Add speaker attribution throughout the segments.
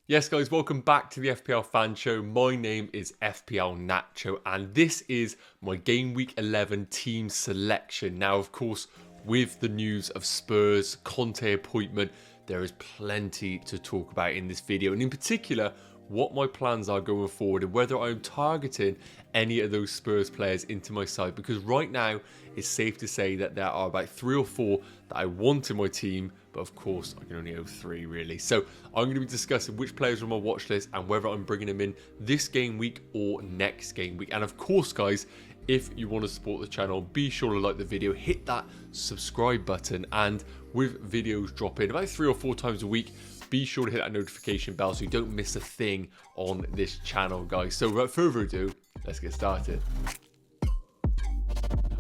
Speaker 1: Yes, guys, welcome back to the FPL Fan Show. My name is FPL Nacho, and this is my Game Week 11 team selection. Now, of course, with the news of Spurs' Conte appointment, there is plenty to talk about in this video, and in particular, what my plans are going forward and whether I'm targeting any of those Spurs players into my side, because right now it's safe to say that there are about 3 or 4 that I want in my team, but of course I can only have 3 really. So I'm going to be discussing which players are on my watch list and whether I'm bringing them in this game week or next game week. And of course, guys, if you want to support the channel, be sure to like the video, hit that subscribe button, and with videos dropping about 3 or 4 times a week, be sure to hit that notification bell so you don't miss a thing on this channel, guys. So without further ado, let's get started.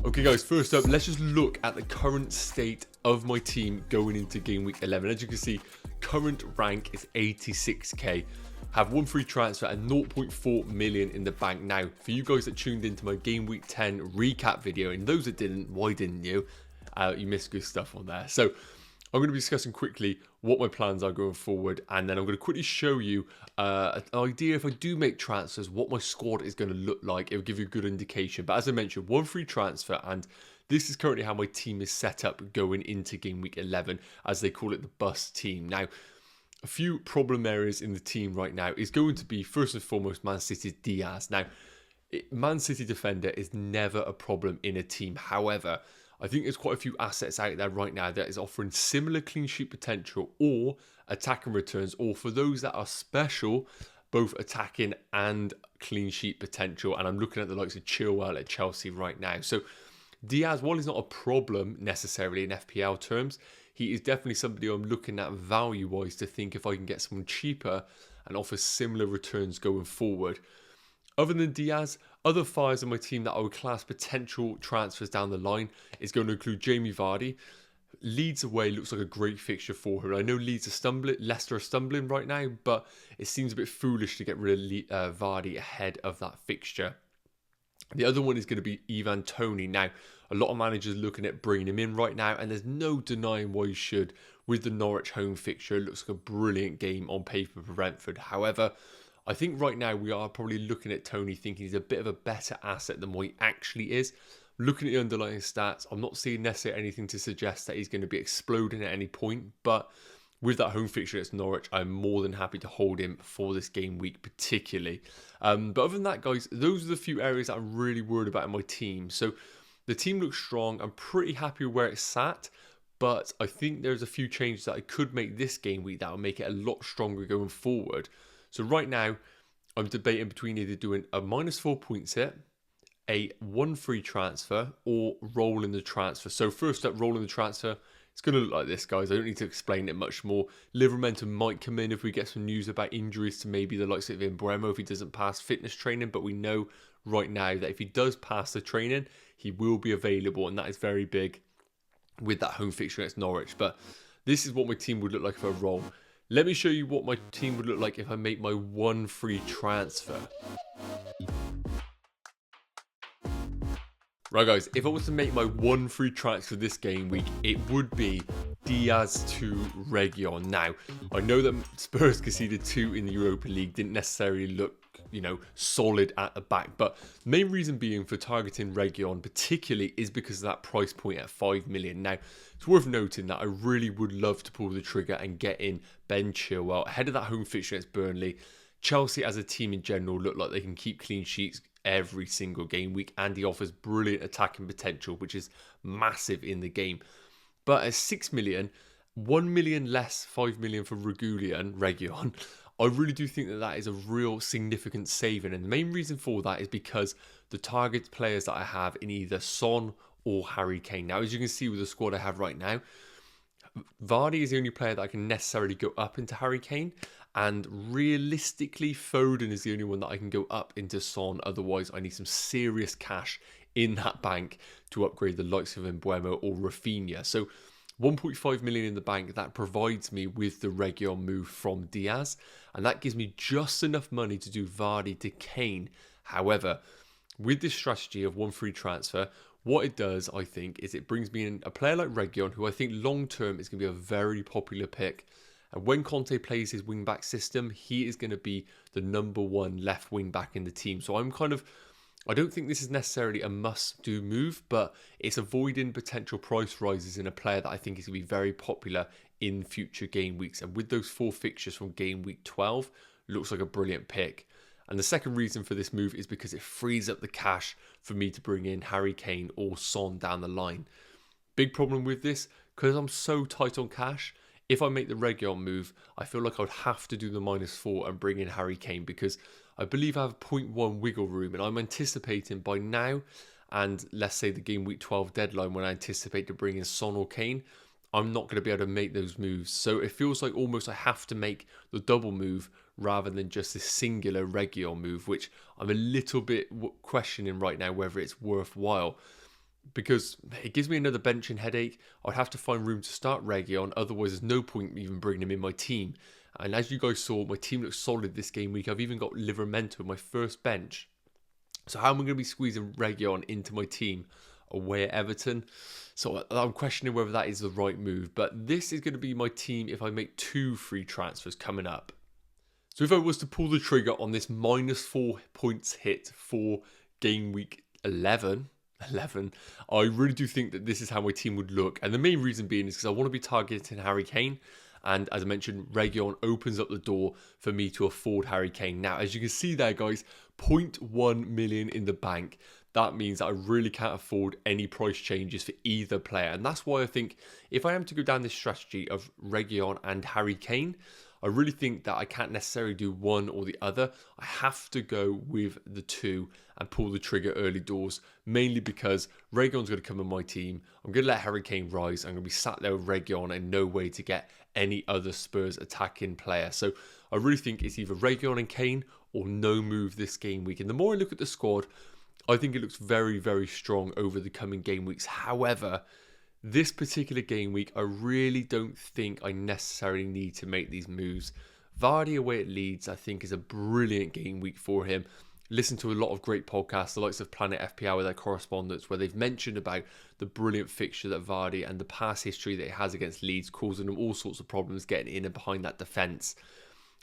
Speaker 1: Okay, guys, first up, let's just look at the current state of my team going into Game Week 11. As you can see, current rank is 86k. Have one free transfer and 0.4 million in the bank. Now, for you guys that tuned into my Game Week 10 recap video, and those that didn't, why didn't you? You missed good stuff on there. So I'm going to be discussing quickly what my plans are going forward, and then I'm going to quickly show you an idea if I do make transfers, what my squad is going to look like. It will give you a good indication. But as I mentioned, one free transfer, and this is currently how my team is set up going into Game Week 11, as they call it, the bus team. Now, a few problem areas in the team right now is going to be, first and foremost, Man City's Diaz. Now, Man City defender is never a problem in a team. However, I think there's quite a few assets out there right now that is offering similar clean sheet potential or attacking returns, or for those that are special, both attacking and clean sheet potential. And I'm looking at the likes of Chilwell at Chelsea right now. So Diaz, while he's not a problem necessarily in FPL terms, he is definitely somebody I'm looking at value-wise to think if I can get someone cheaper and offer similar returns going forward. Other than Diaz, other fires on my team that I would class potential transfers down the line is going to include Jamie Vardy. Leeds away looks like a great fixture for him. I know Leicester are stumbling right now, but it seems a bit foolish to get rid of Vardy ahead of that fixture. The other one is going to be Ivan Toney. Now, a lot of managers looking at bringing him in right now, and there's no denying why you should. With the Norwich home fixture, it looks like a brilliant game on paper for Brentford. However, I think right now we are probably looking at Toney thinking he's a bit of a better asset than what he actually is. Looking at the underlying stats, I'm not seeing necessarily anything to suggest that he's going to be exploding at any point, but with that home fixture against Norwich, I'm more than happy to hold him for this game week particularly. But other than that, guys, those are the few areas that I'm really worried about in my team. So the team looks strong. I'm pretty happy with where it's sat, but I think there's a few changes that I could make this game week that will make it a lot stronger going forward. So right now, I'm debating between either doing a -4 points hit, a 1 free transfer, or rolling the transfer. So first up, rolling the transfer. It's going to look like this, guys. I don't need to explain it much more. Livermentum might come in if we get some news about injuries to maybe the likes of Mbeumo if he doesn't pass fitness training. But we know right now that if he does pass the training, he will be available. And that is very big with that home fixture against Norwich. But this is what my team would look like if I roll. Let me show you what my team would look like if I make my 1 free transfer. Right, guys, if I was to make my 1 free transfer this game week, it would be Diaz to Reguilon. Now, I know that Spurs conceded 2 in the Europa League, didn't necessarily look, solid at the back. But the main reason being for targeting Reguilon particularly is because of that price point at 5 million. Now, it's worth noting that I really would love to pull the trigger and get in Ben Chilwell ahead of that home fixture against Burnley. Chelsea as a team in general look like they can keep clean sheets every single game week, and he offers brilliant attacking potential, which is massive in the game. But at 6 million, 1 million less 5 million for Reguilon, I really do think that that is a real significant saving. And the main reason for that is because the target players that I have in either Son or Harry Kane. Now, as you can see with the squad I have right now, Vardy is the only player that I can necessarily go up into Harry Kane. And realistically, Foden is the only one that I can go up into Son. Otherwise, I need some serious cash in that bank to upgrade the likes of Mbeumo or Rafinha. So 1.5 million in the bank, that provides me with the Reguilon move from Diaz. And that gives me just enough money to do Vardy to Kane. However, with this strategy of 1 free transfer, what it does, I think, is it brings me in a player like Reguilon, who I think long-term is going to be a very popular pick. And when Conte plays his wing-back system, he is going to be the #1 left wing-back in the team. So I don't think this is necessarily a must-do move, but it's avoiding potential price rises in a player that I think is going to be very popular in future game weeks. And with those 4 fixtures from game week 12, looks like a brilliant pick. And the second reason for this move is because it frees up the cash for me to bring in Harry Kane or Son down the line. Big problem with this, because I'm so tight on cash, if I make the Reguilon move, I feel like I'd have to do the -4 and bring in Harry Kane, because I believe I have 0.1 wiggle room, and I'm anticipating by now, and let's say the game week 12 deadline when I anticipate to bring in Son or Kane, I'm not going to be able to make those moves. So it feels like almost I have to make the double move rather than just this singular Reguilon move, which I'm a little bit questioning right now whether it's worthwhile, because it gives me another benching headache. I'd have to find room to start Reguilon, otherwise there's no point even bringing him in my team. And as you guys saw, my team looks solid this game week. I've even got Livramento in my first bench. So how am I going to be squeezing Reguilon into my team away at Everton? So I'm questioning whether that is the right move. But this is going to be my team if I make 2 free transfers coming up. So if I was to pull the trigger on this -4 points hit for game week 11, I really do think that this is how my team would look. And the main reason being is because I want to be targeting Harry Kane. And as I mentioned, Reguilon opens up the door for me to afford Harry Kane. Now, as you can see there, guys, 0.1 million in the bank. That means that I really can't afford any price changes for either player. And that's why I think if I am to go down this strategy of Reguilon and Harry Kane, I really think that I can't necessarily do one or the other. I have to go with the 2 and pull the trigger early doors, mainly because Reguilon's going to come in my team. I'm going to let Harry Kane rise. I'm going to be sat there with Reguilon and no way to get any other Spurs attacking player. So I really think it's either Reguilon and Kane or no move this game week. And the more I look at the squad, I think it looks very, very strong over the coming game weeks. However, this particular game week, I really don't think I necessarily need to make these moves. Vardy away at Leeds, I think, is a brilliant game week for him. Listen to a lot of great podcasts, the likes of Planet FPL with their correspondents, where they've mentioned about the brilliant fixture that Vardy and the past history that he has against Leeds, causing him all sorts of problems getting in and behind that defence.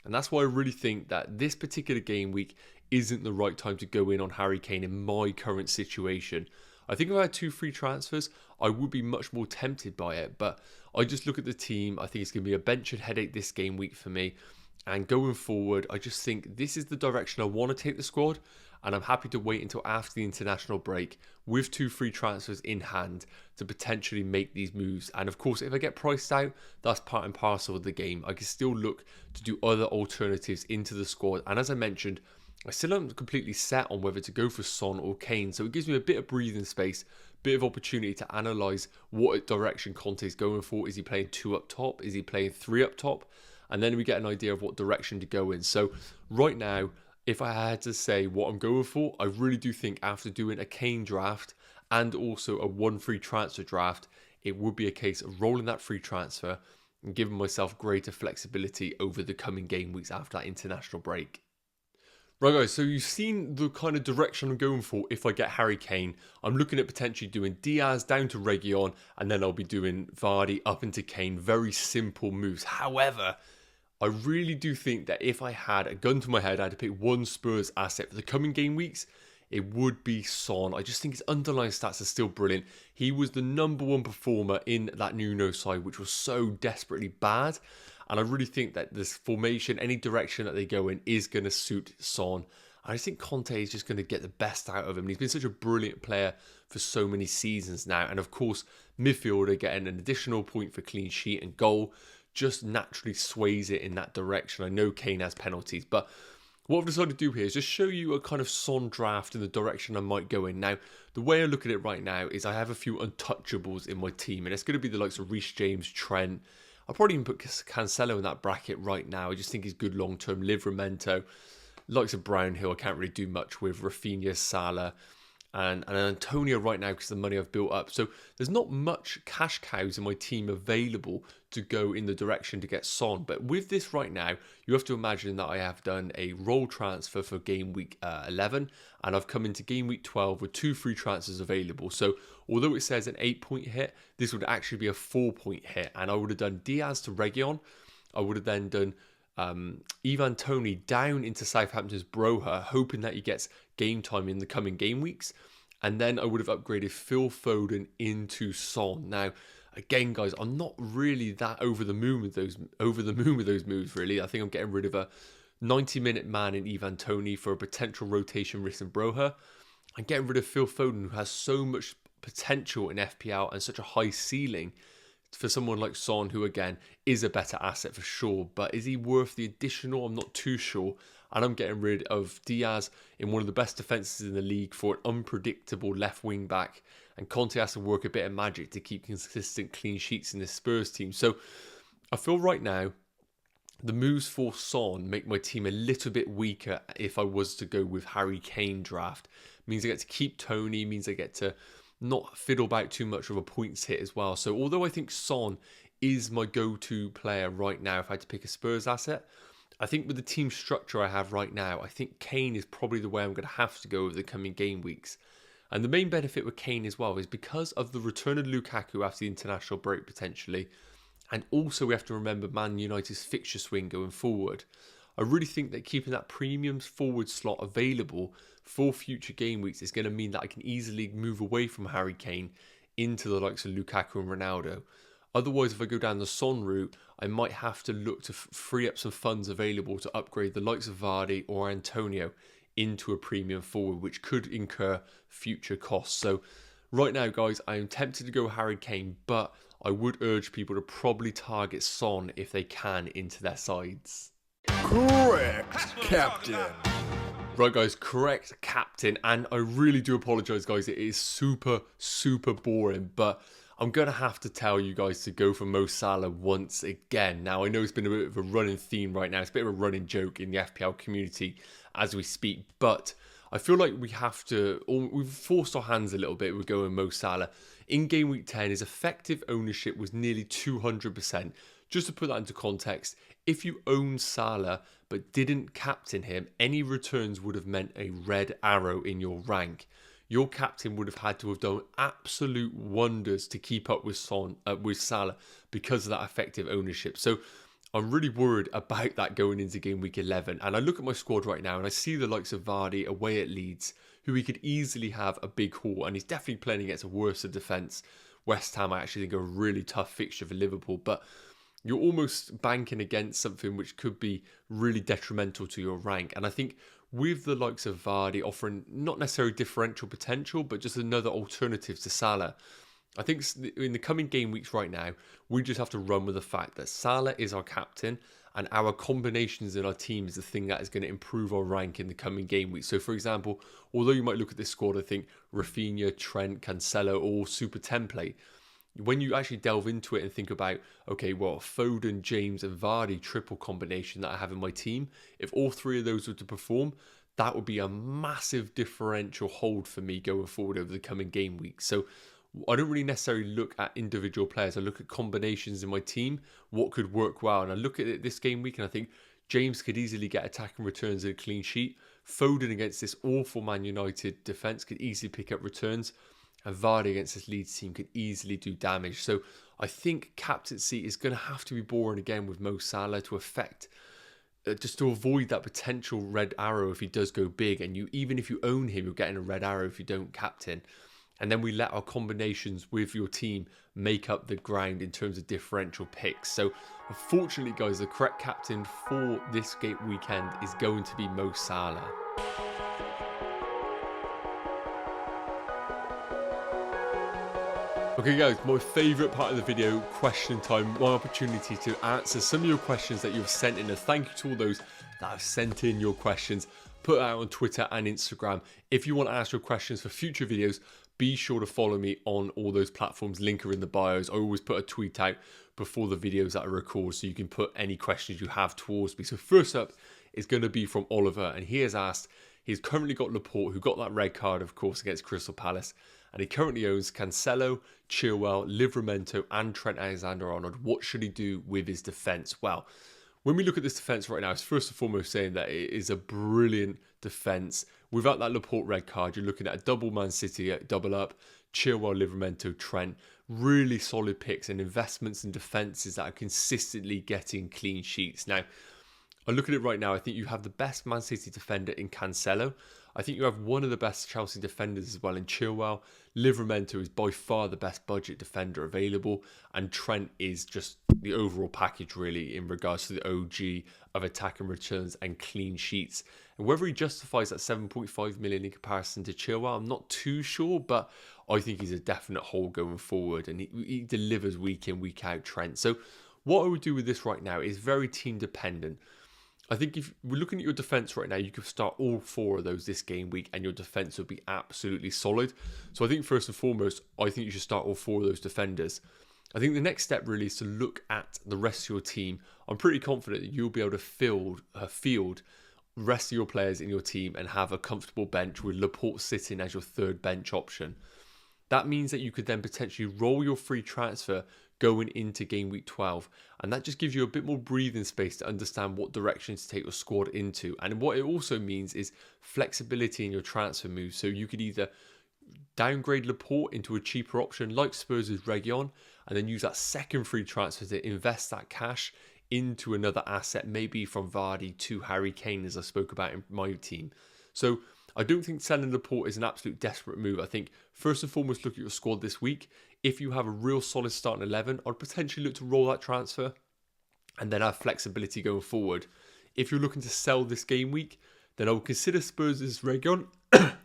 Speaker 1: And that's why I really think that this particular game week isn't the right time to go in on Harry Kane in my current situation. I think if I had 2 free transfers, I would be much more tempted by it. But I just look at the team. I think it's going to be a bench and headache this game week for me. And going forward, I just think this is the direction I want to take the squad. And I'm happy to wait until after the international break with 2 free transfers in hand to potentially make these moves. And of course, if I get priced out, that's part and parcel of the game. I can still look to do other alternatives into the squad. And as I mentioned, I still am completely set on whether to go for Son or Kane. So it gives me a bit of breathing space, bit of opportunity to analyse what direction Conte is going for. Is he playing 2 up top? Is he playing 3 up top? And then we get an idea of what direction to go in. So right now, if I had to say what I'm going for, I really do think after doing a Kane draft and also a 1 free transfer draft, it would be a case of rolling that free transfer and giving myself greater flexibility over the coming game weeks after that international break. Right guys, so you've seen the kind of direction I'm going for if I get Harry Kane. I'm looking at potentially doing Diaz down to Reguilon, and then I'll be doing Vardy up into Kane. Very simple moves. However, I really do think that if I had a gun to my head, I had to pick one Spurs asset for the coming game weeks, it would be Son. I just think his underlying stats are still brilliant. He was the #1 performer in that Nuno side, which was so desperately bad. And I really think that this formation, any direction that they go in, is going to suit Son. I just think Conte is just going to get the best out of him. He's been such a brilliant player for so many seasons now. And of course, midfielder getting an additional point for clean sheet and goal just naturally sways it in that direction. I know Kane has penalties, but what I've decided to do here is just show you a kind of Son draft in the direction I might go in. Now, the way I look at it right now is I have a few untouchables in my team, and it's going to be the likes of Reece James, Trent. I'll probably even put Cancelo in that bracket right now. I just think he's good long-term. Livramento, likes of Brownhill, I can't really do much with. Rafinha, Salah, and Antonio right now because of the money I've built up. So there's not much cash cows in my team available to go in the direction to get Son. But with this right now, you have to imagine that I have done a roll transfer for game week 11, and I've come into game week 12 with 2 free transfers available. So although it says an 8-point hit, this would actually be a 4-point hit, and I would have done Diaz to Reguilon, I would have then done Ivan Toney down into Southampton's Broha, hoping that he gets game time in the coming game weeks. And then I would have upgraded Phil Foden into Son. Now, again, guys, I'm not really that over the moon with those moves, really. I think I'm getting rid of a 90-minute man in Ivan Toney for a potential rotation risk in Broha. I'm getting rid of Phil Foden, who has so much potential in FPL and such a high ceiling for someone like Son, who again is a better asset for sure, but is he worth the additional? I'm not too sure. And I'm getting rid of Diaz in one of the best defences in the league for an unpredictable left wing back, and Conte has to work a bit of magic to keep consistent clean sheets in this Spurs team. So I feel right now the moves for Son make my team a little bit weaker if I was to go with Harry Kane draft. Means I get to keep Toney, means I get to not fiddle about too much of a points hit as well. So although I think Son is my go-to player right now if I had to pick a Spurs asset, I think with the team structure I have right now, I think Kane is probably the way I'm going to have to go over the coming game weeks. And the main benefit with Kane as well is because of the return of Lukaku after the international break potentially, and also we have to remember Man United's fixture swing going forward. I really think that keeping that premium forward slot available for future game weeks is going to mean that I can easily move away from Harry Kane into the likes of Lukaku and Ronaldo. Otherwise, if I go down the Son route, I might have to look to free up some funds available to upgrade the likes of Vardy or Antonio into a premium forward, which could incur future costs. So right now, guys, I am tempted to go Harry Kane, but I would urge people to probably target Son if they can into their sides.
Speaker 2: Correct, Captain.
Speaker 1: Right, guys, correct, Captain. And I really do apologise, guys. It is super, super boring, but I'm going to have to tell you guys to go for Mo Salah once again. Now, I know it's been a bit of a running theme right now. It's a bit of a running joke in the FPL community as we speak, but I feel like we have to, or we've forced our hands a little bit with going Mo Salah. In game week 10, his effective ownership was nearly 200%. Just to put that into context, if you own Salah but didn't captain him, any returns would have meant a red arrow in your rank. Your captain would have had to have done absolute wonders to keep up with Salah because of that effective ownership. So I'm really worried about that going into game week 11. And I look at my squad right now and I see the likes of Vardy away at Leeds, who he could easily have a big haul. And he's definitely playing against a worse defence. West Ham, I actually think, are a really tough fixture for Liverpool. But you're almost banking against something which could be really detrimental to your rank. And I think with the likes of Vardy offering not necessarily differential potential, but just another alternative to Salah, I think in the coming game weeks right now, we just have to run with the fact that Salah is our captain and our combinations in our team is the thing that is going to improve our rank in the coming game weeks. So, for example, although you might look at this squad, I think Rafinha, Trent, Cancelo, all super template. When you actually delve into it and think about, okay, well, Foden, James and Vardy triple combination that I have in my team, if all three of those were to perform, that would be a massive differential hold for me going forward over the coming game weeks. So I don't really necessarily look at individual players. I look at combinations in my team, what could work well. And I look at it this game week and I think James could easily get attacking returns and a clean sheet. Foden against this awful Man United defence could easily pick up returns. And Vardy against this Leeds team could easily do damage. So I think captaincy is going to have to be boring again with Mo Salah to affect, just to avoid that potential red arrow if he does go big. And even if you own him, you're getting a red arrow if you don't captain. And then we let our combinations with your team make up the ground in terms of differential picks. So unfortunately, guys, the correct captain for this game weekend is going to be Mo Salah. Okay guys, my favourite part of the video, question time, my opportunity to answer some of your questions that you've sent in. And thank you to all those that have sent in your questions. Put it out on Twitter and Instagram. If you want to ask your questions for future videos, be sure to follow me on all those platforms. Link are in the bios. I always put a tweet out before the videos that I record so you can put any questions you have towards me. So first up is going to be from Oliver, and he has asked, he's currently got Laporte, who got that red card, of course, against Crystal Palace. And he currently owns Cancelo, Chilwell, Livramento and Trent Alexander-Arnold. What should he do with his defence? Well, when we look at this defence right now, it's first and foremost saying that it is a brilliant defence. Without that Laporte red card, you're looking at a double Man City double up, Chilwell, Livramento, Trent. really solid picks and investments and defences that are consistently getting clean sheets. Now, I look at it right now, I think you have the best Man City defender in Cancelo. I think you have one of the best Chelsea defenders as well in Chilwell. Livramento is by far the best budget defender available. And Trent is just the overall package really in regards to the OG of attack and returns and clean sheets. And whether he justifies that 7.5 million in comparison to Chilwell, I'm not too sure, but I think he's a definite hold going forward. And he delivers week in, week out, Trent. So what I would do with this right now is very team dependent. I think if we're looking at your defence right now, you could start all 4 of those this game week and your defence would be absolutely solid. So I think first and foremost, I think you should start all 4 of those defenders. I think the next step really is to look at the rest of your team. I'm pretty confident that you'll be able to field the rest of your players in your team and have a comfortable bench with Laporte sitting as your third bench option. That means that you could then potentially roll your free transfer going into game week 12, and that just gives you a bit more breathing space to understand what direction to take your squad into. And what it also means is flexibility in your transfer moves, so you could either downgrade Laporte into a cheaper option like Spurs' Reguilon, and then use that second free transfer to invest that cash into another asset, maybe from Vardy to Harry Kane, as I spoke about in my team. So I don't think selling Laporte is an absolute desperate move. I think first and foremost, look at your squad this week. If you have a real solid starting 11, I'd potentially look to roll that transfer and then have flexibility going forward. If you're looking to sell this game week, then I would consider Spurs' Reguilon, but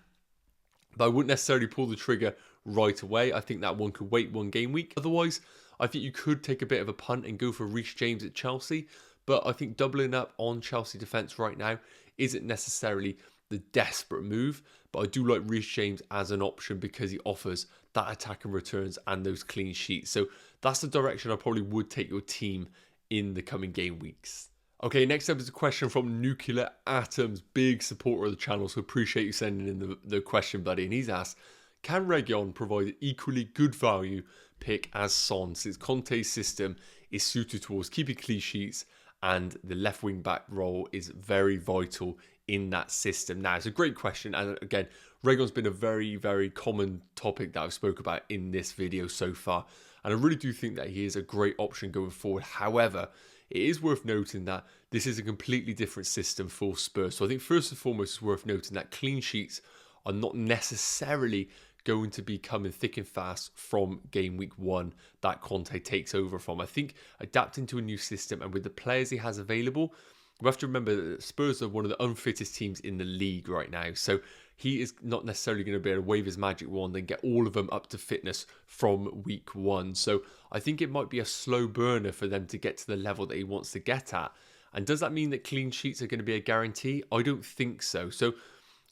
Speaker 1: I wouldn't necessarily pull the trigger right away. I think that one could wait one game week. Otherwise, I think you could take a bit of a punt and go for Reece James at Chelsea. But I think doubling up on Chelsea defence right now isn't necessarily the desperate move, but I do like Reece James as an option because he offers that attack and returns and those clean sheets. So that's the direction I probably would take your team in the coming game weeks. Okay, next up is a question from Nuclear Atoms, big supporter of the channel, so appreciate you sending in the question, buddy. And he's asked, can Reguilon provide an equally good value pick as Son, since Conte's system is suited towards keeping clean sheets and the left wing back role is very vital in that system? Now, it's a great question, and again, Reguilon's been a very, very common topic that I've spoke about in this video so far, and I really do think that he is a great option going forward. However, it is worth noting that this is a completely different system for Spurs. So I think first and foremost, it's worth noting that clean sheets are not necessarily going to be coming thick and fast from game week 1 that Conte takes over from. I think adapting to a new system and with the players he has available, we have to remember that Spurs are one of the unfittest teams in the league right now. So he is not necessarily going to be able to wave his magic wand and get all of them up to fitness from week 1. So I think it might be a slow burner for them to get to the level that he wants to get at. And does that mean that clean sheets are going to be a guarantee? I don't think so. So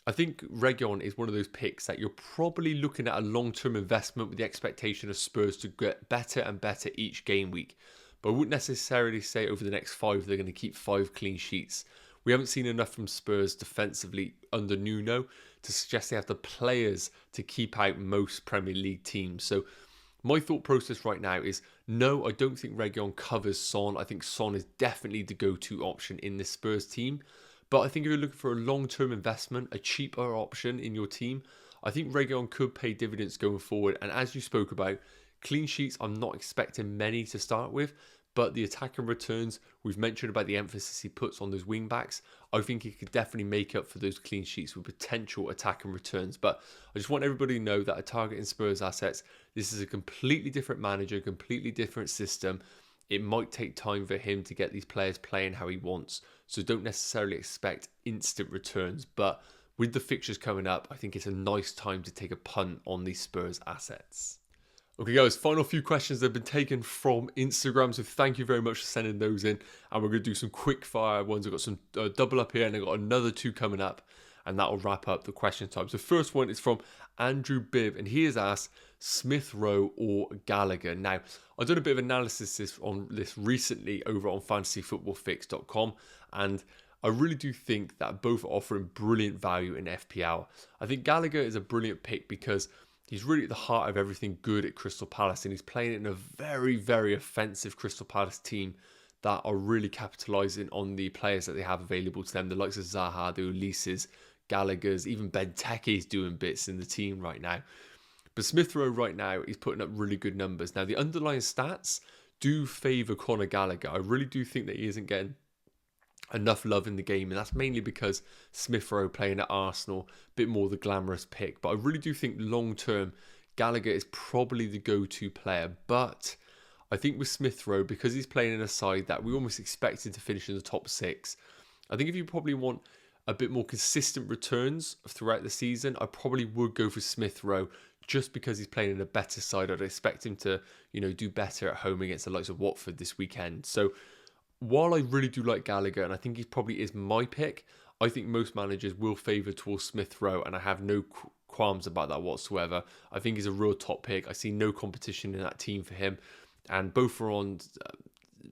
Speaker 1: I think Reguilon is one of those picks that you're probably looking at a long-term investment with the expectation of Spurs to get better and better each game week. But I wouldn't necessarily say over the next 5 they're going to keep 5 clean sheets. We haven't seen enough from Spurs defensively under Nuno to suggest they have the players to keep out most Premier League teams. So my thought process right now is, no, I don't think Reguilon covers Son. I think Son is definitely the go-to option in this Spurs team. But I think if you're looking for a long-term investment, a cheaper option in your team, I think Reguilon could pay dividends going forward. And as you spoke about, clean sheets, I'm not expecting many to start with, but the attack and returns, we've mentioned about the emphasis he puts on those wing backs. I think he could definitely make up for those clean sheets with potential attack and returns. But I just want everybody to know that a targeting Spurs assets, this is a completely different manager, completely different system. It might take time for him to get these players playing how he wants. So don't necessarily expect instant returns. But with the fixtures coming up, I think it's a nice time to take a punt on these Spurs assets. Okay guys, final few questions that have been taken from Instagram, so thank you very much for sending those in, and we're going to do some quick fire ones. I've got some double up here and I've got another 2 coming up, and that will wrap up the question time. So the first one is from Andrew Bibb, and he has asked Smith Rowe or Gallagher. Now, I've done a bit of analysis on this recently over on fantasyfootballfix.com, and I really do think that both are offering brilliant value in FPL. I think Gallagher is a brilliant pick because he's really at the heart of everything good at Crystal Palace, and he's playing in a very, very offensive Crystal Palace team that are really capitalising on the players that they have available to them. The likes of Zaha, the Ulises, Gallagher's, even Benteke's doing bits in the team right now. But Smith Rowe right now is putting up really good numbers. Now, the underlying stats do favour Conor Gallagher. I really do think that he isn't getting enough love in the game, and that's mainly because Smith Rowe playing at Arsenal, a bit more the glamorous pick. But I really do think long term, Gallagher is probably the go-to player. But I think with Smith Rowe, because he's playing in a side that we almost expected to finish in the top 6, I think if you probably want a bit more consistent returns throughout the season, I probably would go for Smith Rowe just because he's playing in a better side. I'd expect him to, do better at home against the likes of Watford this weekend. So while I really do like Gallagher, and I think he probably is my pick, I think most managers will favour towards Smith Rowe, and I have no qualms about that whatsoever. I think he's a real top pick. I see no competition in that team for him, and both are on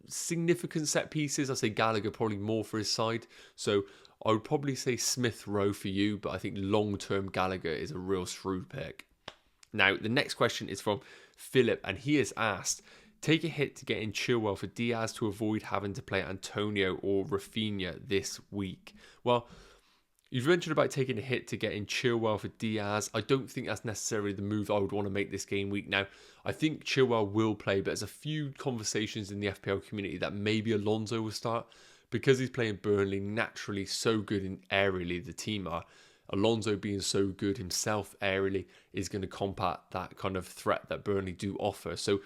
Speaker 1: significant set pieces. I say Gallagher probably more for his side, so I would probably say Smith Rowe for you, but I think long-term Gallagher is a real shrewd pick. Now, the next question is from Philip, and he has asked, take a hit to get in Chilwell for Diaz to avoid having to play Antonio or Rafinha this week. Well, you've mentioned about taking a hit to get in Chilwell for Diaz. I don't think that's necessarily the move I would want to make this game week. Now, I think Chilwell will play, but there's a few conversations in the FPL community that maybe Alonso will start. Because he's playing Burnley, naturally so good in aerially, the team are. Alonso being so good himself aerially is going to combat that kind of threat that Burnley do offer. So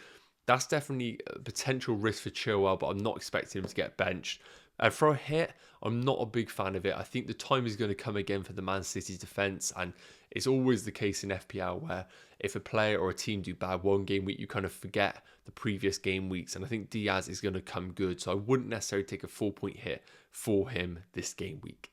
Speaker 1: that's definitely a potential risk for Chilwell, but I'm not expecting him to get benched. And for a hit, I'm not a big fan of it. I think the time is going to come again for the Man City's defence, and it's always the case in FPL where if a player or a team do bad one game week, you kind of forget the previous game weeks, and I think Diaz is going to come good, so I wouldn't necessarily take a 4-point hit for him this game week.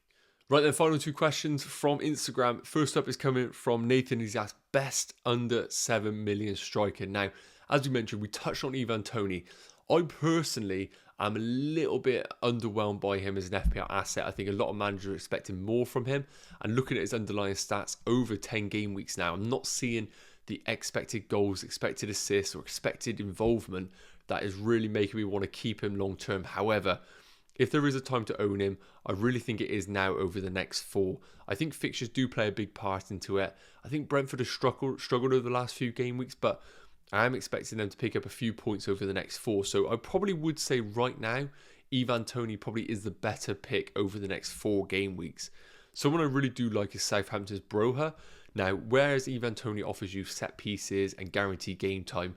Speaker 1: Right then, final 2 questions from Instagram. First up is coming from Nathan. He's asked, best under 7 million striker. Now, as we mentioned, we touched on Ivan Toney. I personally am a little bit underwhelmed by him as an FPL asset. I think a lot of managers are expecting more from him. And looking at his underlying stats over 10 game weeks now, I'm not seeing the expected goals, expected assists, or expected involvement that is really making me want to keep him long term. However, if there is a time to own him, I really think it is now over the next 4. I think fixtures do play a big part into it. I think Brentford has struggled over the last few game weeks, but I am expecting them to pick up a few points over the next 4. So I probably would say right now, Ivan Toney probably is the better pick over the next 4 game weeks. Someone I really do like is Southampton's Broha. Now, whereas Ivan Toney offers you set pieces and guaranteed game time,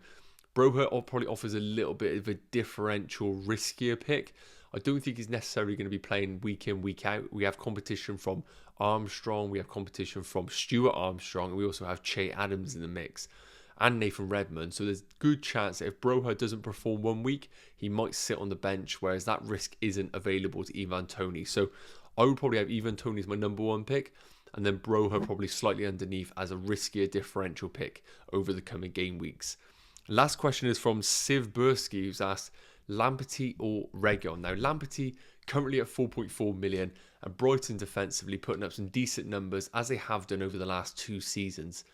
Speaker 1: Broha probably offers a little bit of a differential, riskier pick. I don't think he's necessarily going to be playing week in, week out. We have competition from Armstrong, we have competition from Stuart Armstrong, and we also have Che Adams in the mix, and Nathan Redmond. So there's a good chance that if Broha doesn't perform one week, he might sit on the bench, whereas that risk isn't available to Ivan Toney. So I would probably have Ivan Toney as my number 1 pick, and then Broha probably slightly underneath as a riskier differential pick over the coming game weeks. Last question is from Siv Bursky, who's asked, Lamperty or Reguilon? Now, Lamperty currently at 4.4 million, and Brighton defensively putting up some decent numbers as they have done over the last 2 seasons.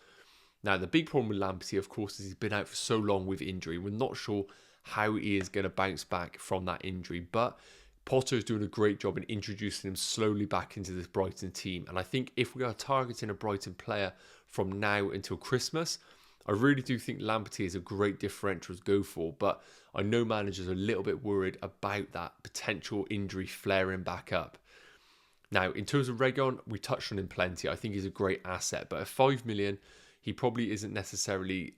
Speaker 1: Now, the big problem with Lamperty, of course, is he's been out for so long with injury. We're not sure how he is going to bounce back from that injury, but Potter is doing a great job in introducing him slowly back into this Brighton team. And I think if we are targeting a Brighton player from now until Christmas, I really do think Lamperty is a great differential to go for, but I know managers are a little bit worried about that potential injury flaring back up. Now, in terms of Reguilon, we touched on him plenty. I think he's a great asset, but at 5 million, he probably isn't necessarily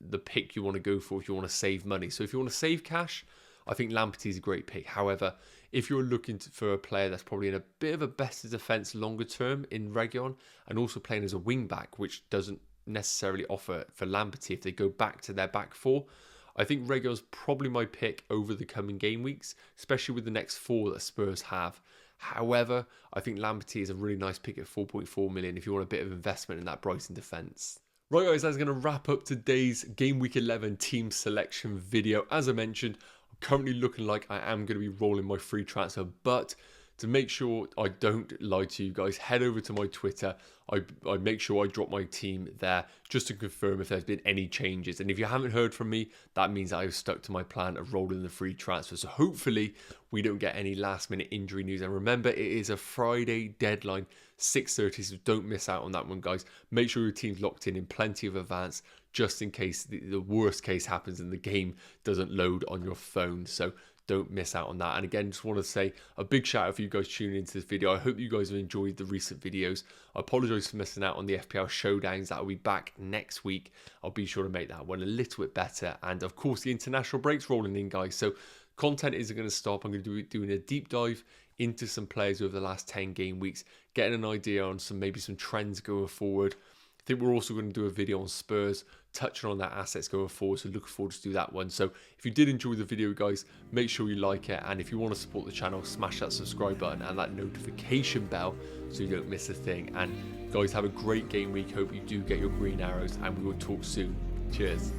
Speaker 1: the pick you want to go for if you want to save money. So if you want to save cash, I think Lamperty is a great pick. However, if you're looking for a player that's probably in a bit of a better defence longer term in Reguilon, and also playing as a wing back, which doesn't necessarily offer for Lamperty if they go back to their back 4, I think Reguilon's probably my pick over the coming game weeks, especially with the next 4 that Spurs have. However, I think Lamperty is a really nice pick at 4.4 million if you want a bit of investment in that Brighton defence. Right guys, that's going to wrap up today's Game Week 11 team selection video. As I mentioned, I'm currently looking like I am going to be rolling my free transfer, but to make sure I don't lie to you guys, head over to my Twitter. I make sure I drop my team there just to confirm if there's been any changes. And if you haven't heard from me, that means I've stuck to my plan of rolling the free transfer. So hopefully we don't get any last minute injury news. And remember, it is a Friday deadline, 6:30, so don't miss out on that one, guys. Make sure your team's locked in plenty of advance, just in case the worst case happens and the game doesn't load on your phone. So don't miss out on that. And again, just want to say a big shout out for you guys tuning into this video. I hope you guys have enjoyed the recent videos. I apologize for missing out on the FPL showdowns. That will be back next week. I'll be sure to make that one a little bit better. And of course, the international breaks rolling in, guys. So content isn't going to stop. I'm going to be doing a deep dive into some players over the last 10 game weeks, getting an idea on maybe some trends going forward. I think we're also going to do a video on Spurs, touching on their assets going forward, so looking forward to do that one. So if you did enjoy the video, guys, make sure you like it, and if you want to support the channel, smash that subscribe button and that notification bell so you don't miss a thing. And guys, have a great game week. Hope you do get your green arrows, and we will talk soon. Cheers.